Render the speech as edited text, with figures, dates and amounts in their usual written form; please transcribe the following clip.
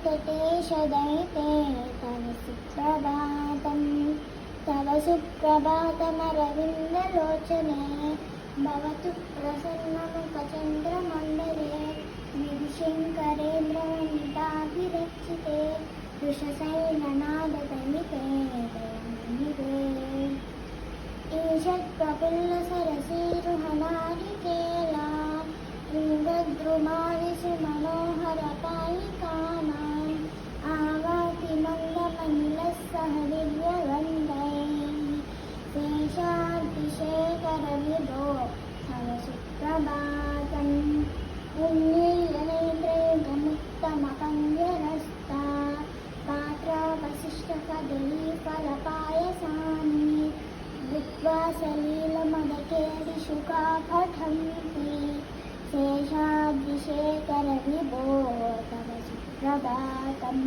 वेङ्कटेशदयिते तव सुप्रभातमरविन्दलोचने भवतु प्रसन्नमुखचन्द्रमण्डले विधिशङ्करेन्द्रवनिताभिरक्षिते वृषशैलनादतमिते दयानिधे ईषत्प्रफुल्लसरसीरुहनारिकेला श्रीभद्रुमाविसुमनोहरकायिकानाम् आवाति मन्दमनिलस्सह दिव्यगन्धैः शेषाद्रिशेखरविभो तव सुप्रभातम् उन्मीलनेत्रयुगमुक्तमकञ्जनस्ता पात्रावशिष्टकदलीफलपायसानि भुक्त्वा सलीलमदकेलिशुका पठन्ति शेषाद्रिशेखरविभो तव सुप्रभातम्।